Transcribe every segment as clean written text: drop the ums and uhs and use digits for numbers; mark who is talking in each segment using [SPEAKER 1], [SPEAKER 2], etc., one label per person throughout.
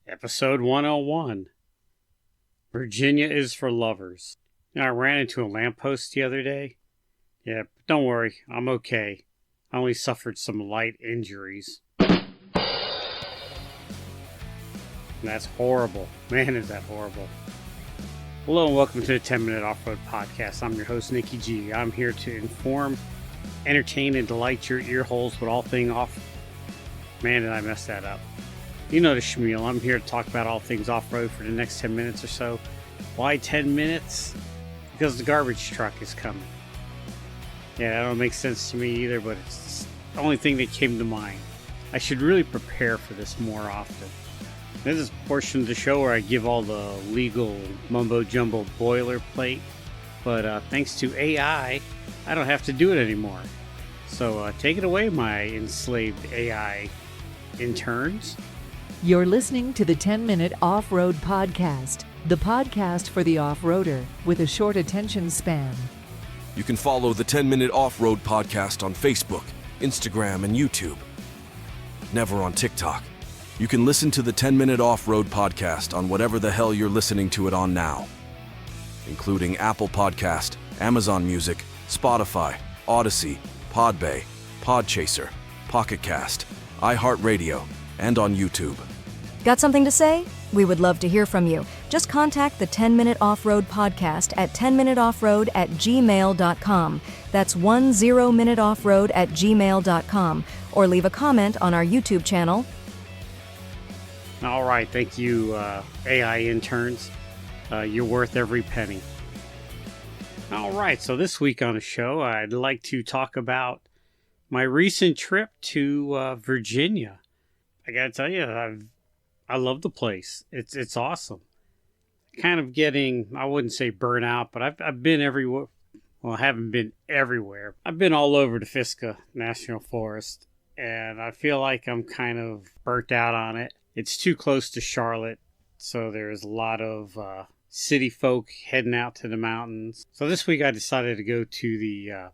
[SPEAKER 1] Episode 101. Virginia is for lovers. I ran into a lamppost the other day. Yeah, but don't worry, I'm okay. I only suffered some light injuries. That's horrible. Man, is that horrible. Hello and welcome to the 10-Minute Off-Road Podcast. I'm your host, Nikki G. I'm here to inform, entertain, and delight your ear holes with all things off. Man, did I mess that up. You know the schmeal. I'm here to talk about all things off-road for the next 10 minutes or so. Why 10 minutes? Because the garbage truck is coming. Yeah, that don't make sense to me either, but it's the only thing that came to mind. I should really prepare for this more often. This is a portion of the show where I give all the legal mumbo-jumbo boilerplate, but thanks to AI, I don't have to do it anymore. So take it away, my enslaved AI interns.
[SPEAKER 2] You're listening to the 10-Minute Off-Road Podcast, the podcast for the off-roader with a short attention span.
[SPEAKER 3] You can follow the 10-Minute Off-Road Podcast on Facebook, Instagram, and YouTube. Never on TikTok. You can listen to the 10-Minute Off-Road Podcast on whatever the hell you're listening to it on now, including Apple Podcast, Amazon Music, Spotify, Odyssey, Podbay, Podchaser, Pocket Cast, iHeartRadio, and on YouTube.
[SPEAKER 4] Got something to say? We would love to hear from you. Just contact the 10-Minute Off-Road Podcast at 10minuteoffroad@gmail.com. That's 10minuteoffroad@gmail.com. Or leave a comment on our YouTube channel.
[SPEAKER 1] All right, thank you, AI interns. You're worth every penny. All right, so this week on the show, I'd like to talk about my recent trip to Virginia. I gotta tell you, I love the place. It's awesome. Kind of getting, I wouldn't say burnt out, but I've been everywhere. Well, I haven't been everywhere. I've been all over the Fiska National Forest, and I feel like I'm kind of burnt out on it. It's too close to Charlotte, so there's a lot of city folk heading out to the mountains. So this week I decided to go to the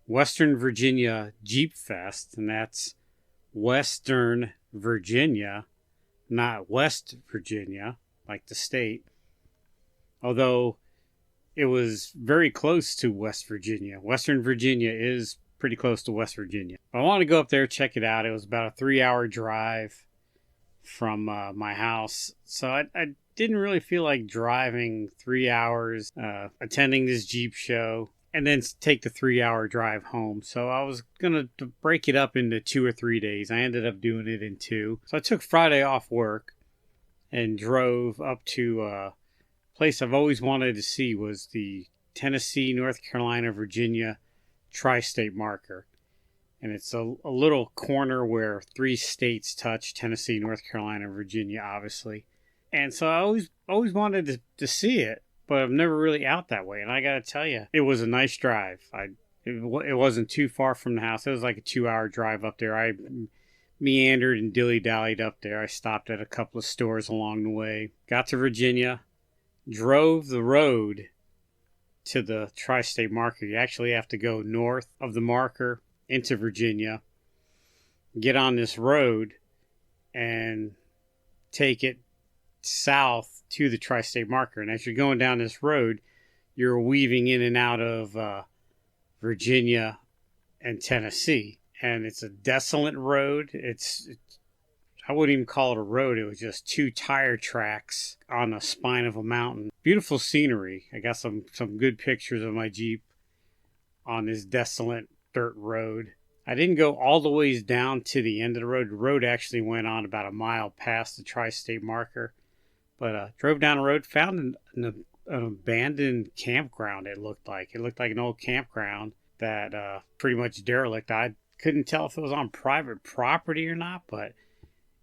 [SPEAKER 1] Western Virginia Jeepfest, and that's Western Virginia, not West Virginia, like the state. Although it was very close to West Virginia. Western Virginia is pretty close to West Virginia. I wanted to go up there, check it out. It was about a 3-hour drive from my house. So I didn't really feel like driving 3 hours, attending this Jeep show, and then take the 3-hour drive home. So I was going to break it up into 2 or 3 days. I ended up doing it in 2. So I took Friday off work and drove up to a place I've always wanted to see, was the Tennessee, North Carolina, Virginia tri-state marker. And it's a little corner where 3 states touch: Tennessee, North Carolina, Virginia, obviously. And so I always wanted to see it, but I'm never really out that way. And I got to tell you, it was a nice drive. It wasn't too far from the house. It was like a 2-hour drive up there. I meandered and dilly-dallied up there. I stopped at a couple of stores along the way. Got to Virginia, drove the road to the tri-state marker. You actually have to go north of the marker into Virginia, get on this road, and take it south to the tri-state marker. And as you're going down this road, you're weaving in and out of Virginia and Tennessee. And it's a desolate road. I wouldn't even call it a road. It was just 2 tire tracks on the spine of a mountain. Beautiful scenery. I got some good pictures of my Jeep on this desolate dirt road. I didn't go all the ways down to the end of the road. The road actually went on about a mile past the tri-state marker. But drove down the road, found an abandoned campground. It looked like an old campground that pretty much derelict. I couldn't tell if it was on private property or not, but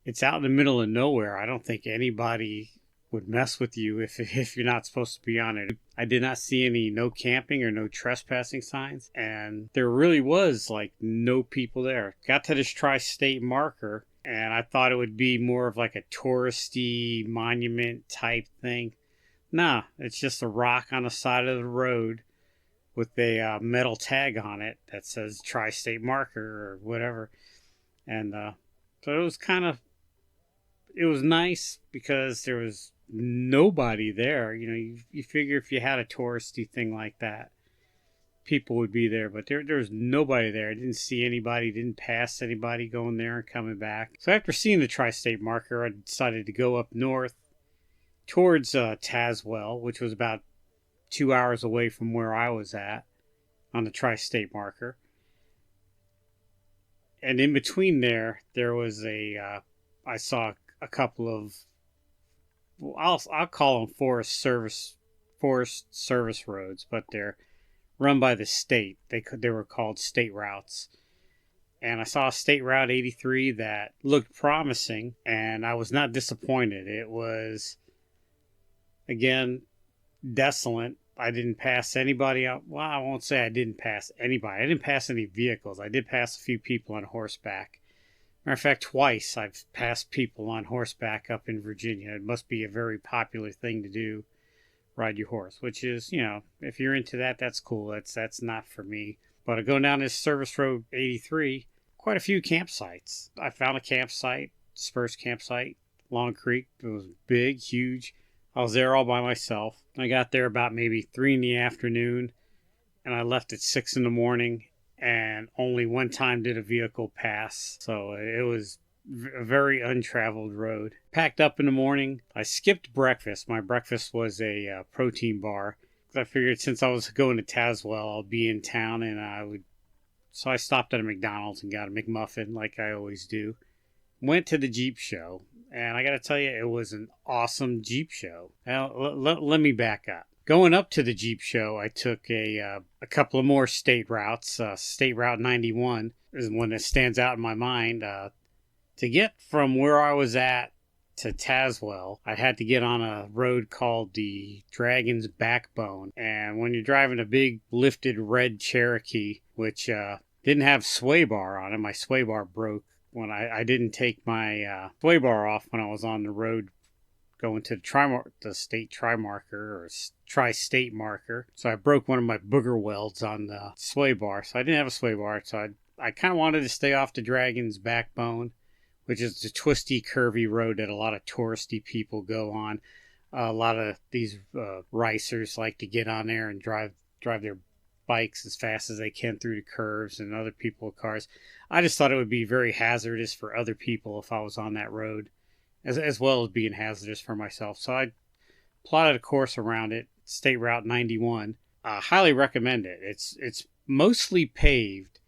[SPEAKER 1] it's out in the middle of nowhere. I don't think anybody would mess with you if you're not supposed to be on it. I did not see any no camping or no trespassing signs, and there really was like no people there. Got to this tri-state marker, and I thought it would be more of like a touristy monument type thing. Nah, it's just a rock on the side of the road with a metal tag on it that says tri-state marker or whatever. And so it was kind of it was nice because there was nobody there. You know, you figure if you had a touristy thing like that, people would be there, but there was nobody there. I didn't see anybody, didn't pass anybody going there and coming back. So after seeing the tri-state marker, I decided to go up north towards Tazwell, which was about 2 hours away from where I was at on the tri-state marker. And in between there was I saw a couple of, well, I'll call them forest service roads, but they're run by the state. They were called state routes. And I saw State Route 83 that looked promising, and I was not disappointed. It was, again, desolate. I didn't pass anybody out. Well, I won't say I didn't pass anybody. I didn't pass any vehicles. I did pass a few people on horseback. Matter of fact, twice I've passed people on horseback up in Virginia. It must be a very popular thing to do, ride your horse, which is, you know, if you're into that, that's cool. That's not for me. But going down this Service Road 83, quite a few campsites. I found a campsite, dispersed campsite, Long Creek. It was big, huge. I was there all by myself. I got there about maybe 3 in the afternoon, and I left at 6 in the morning, and only one time did a vehicle pass. So it was a very untraveled road. Packed up in the morning. I skipped breakfast. My breakfast was a protein bar. I figured since I was going to Tazwell, I'll be in town, and so I stopped at a McDonald's and got a McMuffin like I always do. Went to the Jeep show. And I got to tell you, it was an awesome Jeep show. Now, let me back up. Going up to the Jeep show, I took a couple of more state routes. State Route 91 is one that stands out in my mind. To get from where I was at to Tazwell, I had to get on a road called the Dragon's Backbone. And when you're driving a big lifted red Cherokee, which didn't have sway bar on it, my sway bar broke when I didn't take my sway bar off when I was on the road going to the state tri-marker or tri-state marker. So I broke one of my booger welds on the sway bar. So I didn't have a sway bar. So I kind of wanted to stay off the Dragon's Backbone, which is the twisty, curvy road that a lot of touristy people go on. A lot of these ricers like to get on there and drive their bikes as fast as they can through the curves, and other people with cars. I just thought it would be very hazardous for other people if I was on that road, as well as being hazardous for myself. So I plotted a course around it, State Route 91. Highly recommend it. It's mostly paved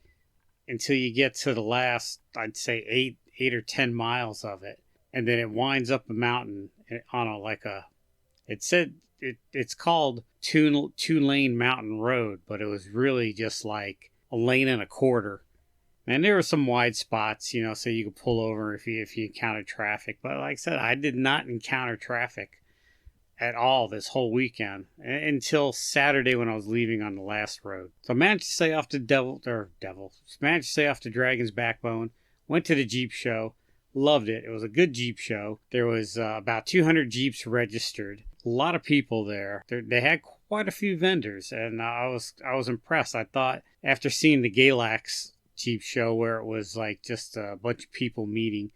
[SPEAKER 1] until you get to the last, I'd say 8 or 10 miles of it, and then it winds up a mountain on it's called two lane mountain road, but it was really just like a lane and a quarter. And there were some wide spots, you know, so you could pull over if you encountered traffic. But like I said, I did not encounter traffic at all this whole weekend until Saturday when I was leaving on the last road. So I managed to stay off the managed to stay off the Dragon's Backbone. Went to the Jeep show, loved it. It was a good Jeep show. There was about 200 Jeeps registered. A lot of people there. They had quite a few vendors, and I was impressed. I thought after seeing the Galax Jeep show where it was like just a bunch of people meeting,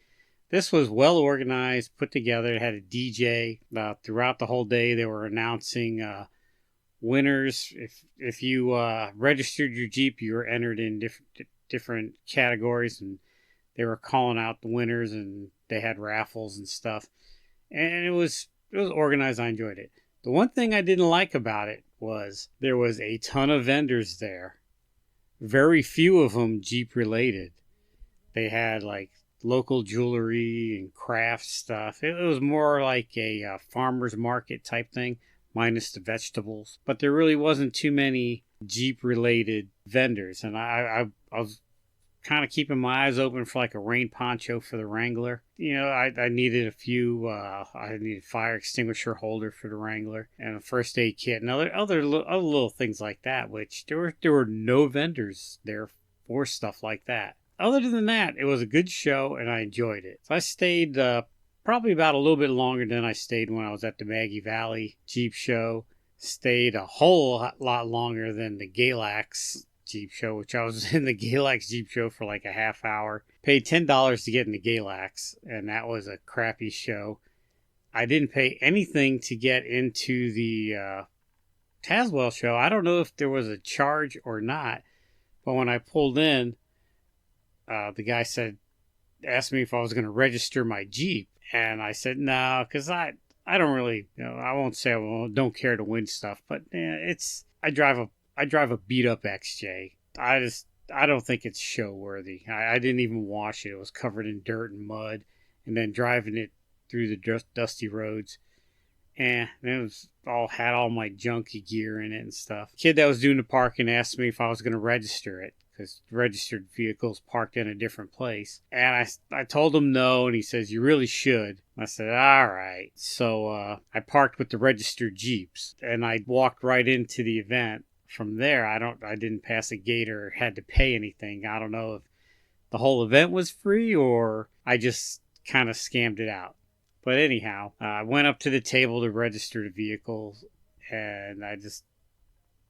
[SPEAKER 1] this was well organized, put together. It had a DJ throughout the whole day. They were announcing winners. If you registered your Jeep, you were entered in different categories, and they were calling out the winners, and they had raffles and stuff. And it was organized. I enjoyed it. The one thing I didn't like about it was there was a ton of vendors there. Very few of them Jeep related. They had like local jewelry and craft stuff. It was more like a farmer's market type thing, minus the vegetables. But there really wasn't too many Jeep related vendors. And I was kind of keeping my eyes open for like a rain poncho for the Wrangler. You know, I needed a few, I needed fire extinguisher holder for the Wrangler and a first aid kit and other little things like that, which there were no vendors there for stuff like that. Other than that, it was a good show and I enjoyed it. So I stayed probably about a little bit longer than I stayed when I was at the Maggie Valley Jeep show. Stayed a whole lot longer than the Galax Jeep show, which I was in the Galax Jeep show for like a half hour. Paid $10 to get into Galax, and that was a crappy show. I didn't pay anything to get into the Tazwell show. I don't know if there was a charge or not, but when I pulled in, the guy asked me if I was going to register my Jeep, and I said no, because I don't really, I won't say I don't care to win stuff, but I drive a beat up XJ. I don't think it's show worthy. I didn't even wash it. It was covered in dirt and mud, and then driving it through the dusty roads. And it had all my junky gear in it and stuff. Kid that was doing the parking asked me if I was going to register it, because registered vehicles parked in a different place. And I told him no, and he says, you really should. I said, all right. So I parked with the registered Jeeps, and I walked right into the event. From there, I didn't pass a gate or had to pay anything. I don't know if the whole event was free or I just kind of scammed it out. But anyhow, I went up to the table to register the vehicles, and I just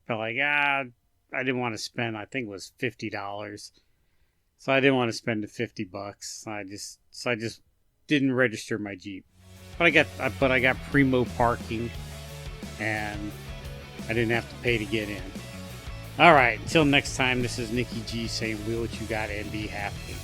[SPEAKER 1] felt like, I didn't want to spend, I think it was $50. So I didn't want to spend the $50. I just didn't register my Jeep. But I got primo parking, and I didn't have to pay to get in. All right, until next time, this is Nikki G saying, wheel what you got and be happy.